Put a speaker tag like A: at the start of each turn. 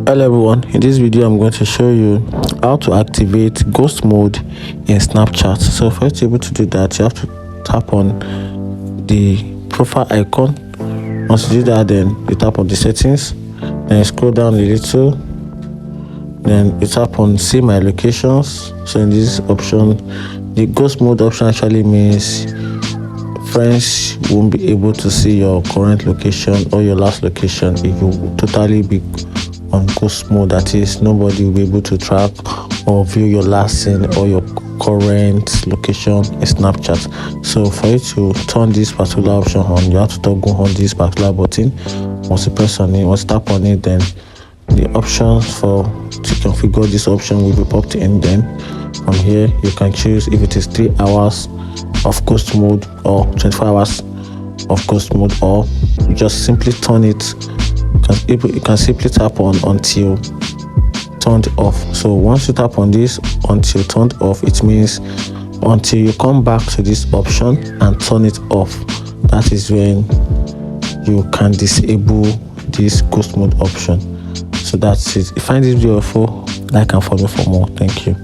A: Hello everyone, in this video I'm going to show you how to activate ghost mode in Snapchat. So for you to be able to do that, you have to tap on the profile icon. Once you do that, then you tap on the settings, then you scroll down a little, then you tap on see my locations. So in this option, the ghost mode option actually means friends won't be able to see your current location or your last location if you totally be on ghost mode. That is, nobody will be able to track or view your last scene or your current location in Snapchat. So for you to turn this particular option on, you have to go on this particular button. Once you press on it, once you tap on it, then the options for to configure this option will be popped in. Then from here you can choose if it is 3 hours of ghost mode or 24 hours of ghost mode, or just simply turn it. You can simply tap on until turned off. So once you tap on this until turned off, it means until you come back to this option and turn it off, that is when you can disable this ghost mode option. So that's it. If you find this video helpful, like and follow for more. Thank you.